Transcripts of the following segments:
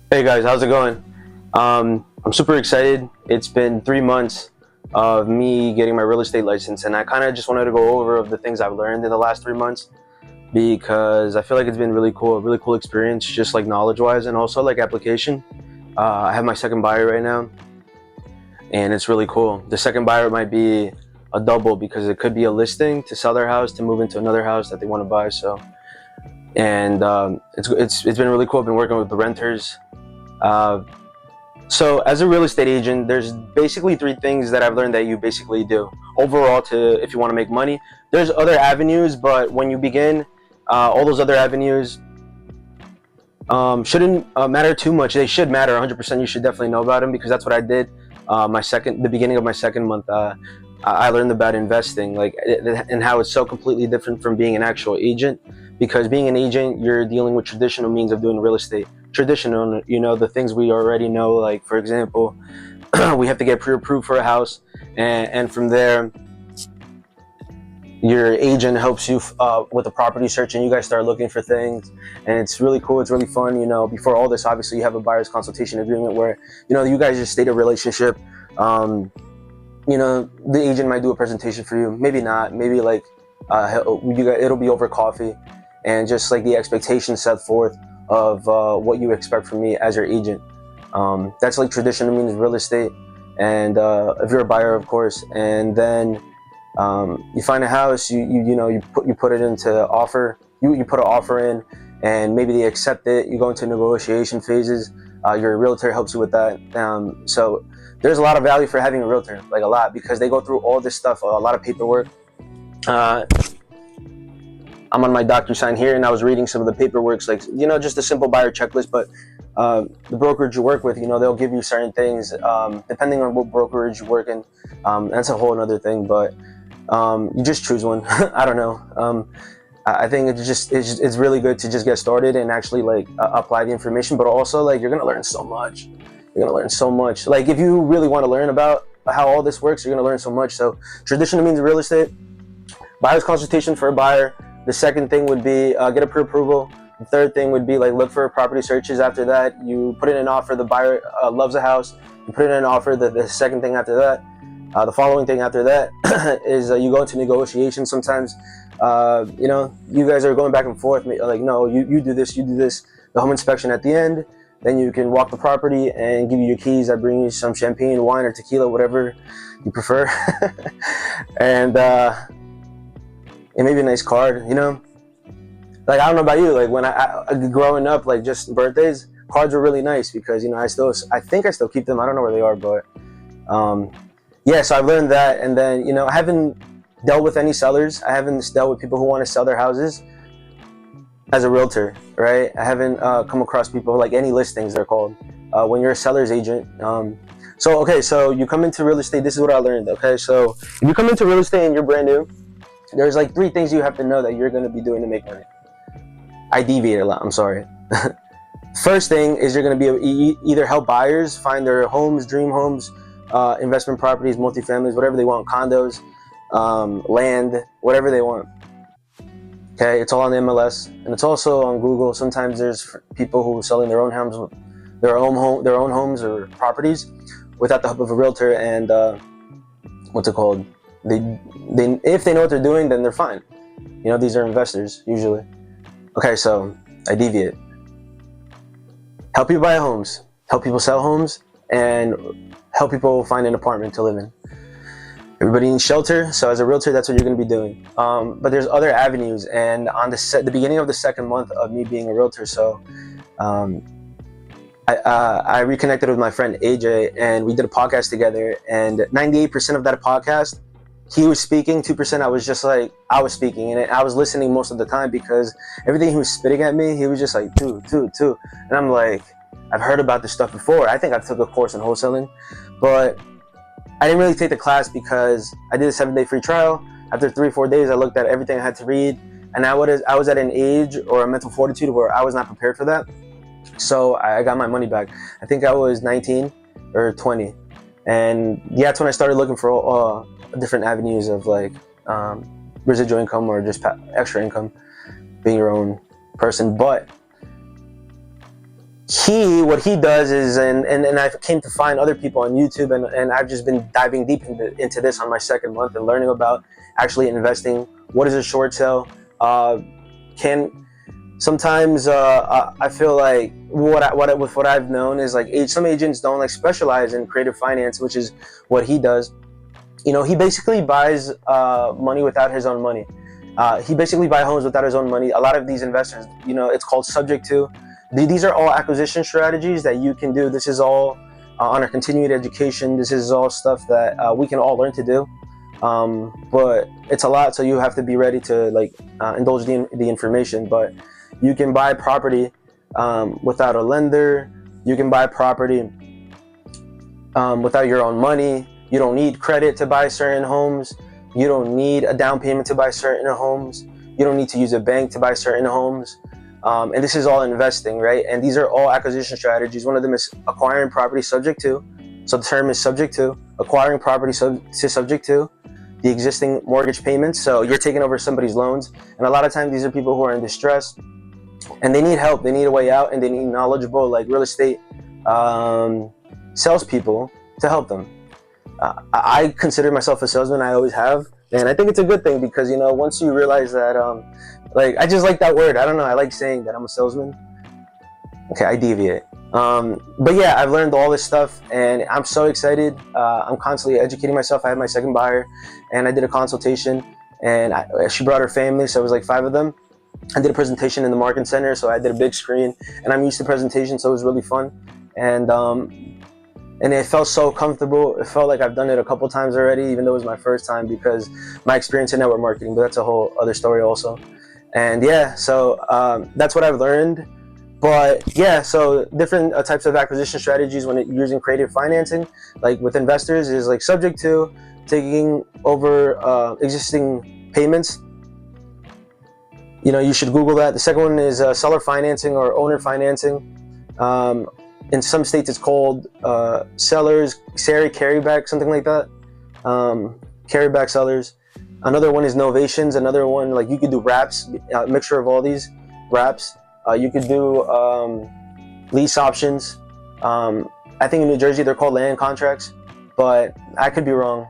Hey guys, how's it going? I'm super excited. It's been 3 months of me getting my real estate license, and I kind of just wanted to go over of the things I've learned in the last 3 months because I feel like it's been a really cool experience, just like knowledge-wise and also like application. I have my second buyer right now, and it's really cool. The second buyer might be a double because it could be a listing to sell their house to move into another house that they want to buy. So, and it's been really cool. I've been working with the renters. Uh, So as a real estate agent, there's basically three things that I've learned that you basically do overall to if you want to make money. There's other avenues, but when you begin, all those other avenues shouldn't matter too much. They should matter 100%. You should definitely know about them because that's what I did. The beginning of my second month, I learned about investing, and how it's so completely different from being an actual agent. Because being an agent, you're dealing with traditional means of doing real estate. Traditional, the things we already know. Like for example, we have to get pre-approved for a house, and from there, your agent helps you with the property search, and you guys start looking for things, and it's really cool. It's really fun. Before all this, obviously, you have a buyer's consultation agreement where you guys just state a relationship. The agent might do a presentation for you, maybe not, maybe like it'll be over coffee, and just like the expectations set forth of what you expect from me as your agent. That's like traditional means real estate, and if you're a buyer, of course, and then you find a house, you put it into offer, you put an offer in, and maybe they accept it. You go into negotiation phases. Your realtor helps you with that. So there's a lot of value for having a realtor, like a lot, because they go through all this stuff, a lot of paperwork. I'm on my DocuSign here, and I was reading some of the paperwork, like just a simple buyer checklist. But the brokerage you work with, they'll give you certain things depending on what brokerage you work in. That's a whole other thing, but you just choose one. I don't know. I think it's really good to just get started and actually like apply the information. But also, like, you're gonna learn so much. You're gonna learn so much. Like, if you really want to learn about how all this works, you're gonna learn so much. So traditional means real estate, buyer's consultation for a buyer. The second thing would be get a pre-approval. The third thing would be like look for property searches. After that, you put in an offer. The buyer loves a house. You put in an offer. The second thing after that, the following thing after that is you go into negotiation. Sometimes, you guys are going back and forth. Like, no, you do this, you do this. The home inspection at the end. Then you can walk the property and give you your keys. I bring you some champagne, wine, or tequila, whatever you prefer, and maybe a nice card. Like, I don't know about you. Like, when I growing up, like just birthdays, cards were really nice because I think I still keep them. I don't know where they are, but yeah. So I've learned that, and then I haven't dealt with any sellers. I haven't dealt with people who want to sell their houses as a realtor, right? I haven't come across people like any listings, they're called, when you're a seller's agent. So you come into real estate. This is what I learned. Okay, so if you come into real estate and you're brand new, there's like three things you have to know that you're going to be doing to make money. I deviate a lot. I'm sorry. First thing is you're going to be either help buyers find their homes, dream homes, investment properties, multifamilies, whatever they want, condos, land, whatever they want. Okay, it's all on the MLS, and it's also on Google. Sometimes there's people who are selling their own homes, their own homes or properties, without the help of a realtor. And what's it called? They if they know what they're doing, then they're fine. These are investors usually. Okay, so I deviate. Help you buy homes, help people sell homes, and help people find an apartment to live in. Everybody needs shelter, so as a realtor, that's what you're going to be doing. But there's other avenues, and on the beginning of the second month of me being a realtor, so I reconnected with my friend AJ, and we did a podcast together. And 98% of that podcast, he was speaking. 2% I was speaking, and I was listening most of the time because everything he was spitting at me, he was just like two, and I'm like, I've heard about this stuff before. I think I took a course in wholesaling, but I didn't really take the class because I did a 7-day free trial. After 3-4 days, I looked at everything I had to read, and I was at an age or a mental fortitude where I was not prepared for that. So I got my money back. I think I was 19 or 20, and yeah, that's when I started looking for different avenues of like residual income or just extra income, being your own person. But what he does is, and I came to find other people on YouTube, and I've just been diving deep into this on my second month and learning about actually investing. What is a short sale? Sometimes I feel like what I've known is like some agents don't like specialize in creative finance, which is what he does. He basically buys money without his own money. He basically buys homes without his own money. A lot of these investors, it's called subject to. These are all acquisition strategies that you can do. This is all on our continuing education. This is all stuff that we can all learn to do. But it's a lot, so you have to be ready to indulge the information. But you can buy property without a lender. You can buy property without your own money. You don't need credit to buy certain homes. You don't need a down payment to buy certain homes. You don't need to use a bank to buy certain homes. And this is all investing, right? And these are all acquisition strategies. One of them is acquiring property subject to. So the term is subject to. Acquiring property subject to the existing mortgage payments. So you're taking over somebody's loans. And a lot of times these are people who are in distress and they need help. They need a way out, and they need knowledgeable real estate salespeople to help them. I consider myself a salesman. I always have. And I think it's a good thing because, once you realize that, I just like that word. I don't know. I like saying that I'm a salesman. Okay, I deviate. But yeah, I've learned all this stuff and I'm so excited. I'm constantly educating myself. I had my second buyer and I did a consultation, and she brought her family. So it was like 5 of them. I did a presentation in the marketing center. So I did a big screen, and I'm used to presentation. So it was really fun. And it felt so comfortable. It felt like I've done it a couple times already, even though it was my first time because my experience in network marketing, but that's a whole other story also. And yeah, so that's what I've learned. But yeah, so different types of acquisition strategies when using creative financing, like with investors, is like subject to taking over existing payments. You should Google that. The second one is seller financing or owner financing. In some states, it's called sellers, carryback, something like that. Carryback sellers. Another one is novations. Another one, you could do wraps, a mixture of all these wraps. You could do lease options. I think in New Jersey, they're called land contracts, but I could be wrong.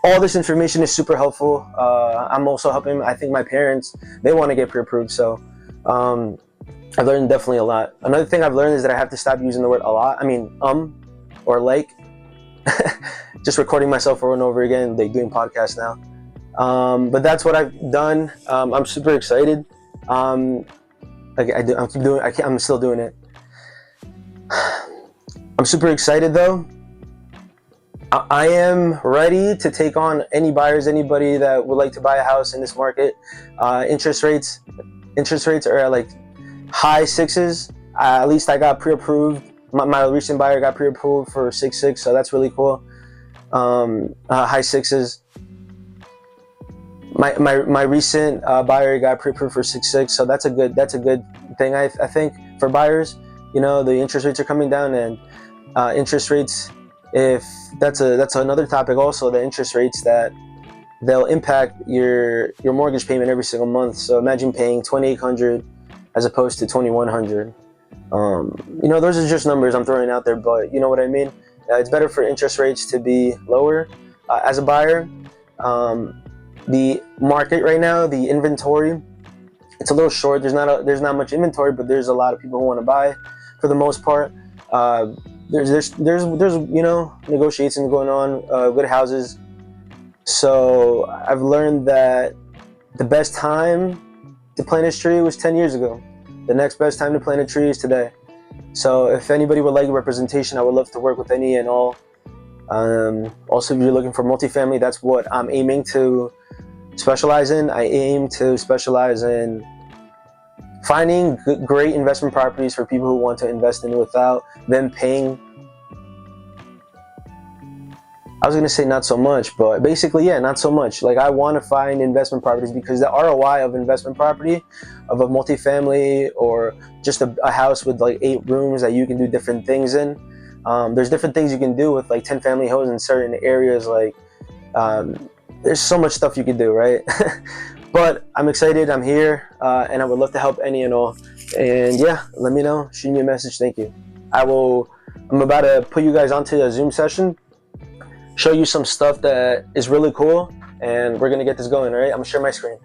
All this information is super helpful. I'm also helping, I think my parents, they want to get pre-approved. So I've learned definitely a lot. Another thing I've learned is that I have to stop using the word a lot. Or like. Just recording myself over and over again, doing podcasts now. But that's what I've done. I'm super excited. I'm still doing it. I'm super excited though. I am ready to take on any buyers, anybody that would like to buy a house in this market. Interest rates are at high 6s. At least I got pre-approved. My recent buyer got pre-approved for 6.6, so that's really cool. High 6s. My recent buyer got pre-approved for 6.6, so that's a good thing I think for buyers. The interest rates are coming down, and interest rates, if that's another topic also, the interest rates that they'll impact your mortgage payment every single month. So imagine paying $2,800 as opposed to $2,100. Those are just numbers I'm throwing out there, but you know what I mean. It's better for interest rates to be lower as a buyer. The market right now, the inventory, it's a little short. There's not much inventory, but there's a lot of people who want to buy. For the most part, there's negotiations going on, good houses. So I've learned that the best time to plant a tree was 10 years ago. The next best time to plant a tree is today. So if anybody would like representation, I would love to work with any and all. Also, if you're looking for multifamily, that's what I'm aiming to specialize in. I aim to specialize in finding great investment properties for people who want to invest in without them paying. I was going to say not so much, but basically, yeah, not so much. I want to find investment properties because the ROI of investment property, of a multifamily or just a house with 8 rooms that you can do different things in. There's different things you can do with 10 family homes in certain areas. There's so much stuff you can do, right? But I'm excited. I'm here, and I would love to help any and all. And yeah, let me know. Shoot me a message. Thank you. I'm about to put you guys onto a Zoom session, show you some stuff that is really cool, and we're gonna get this going. All right, I'm gonna share my screen.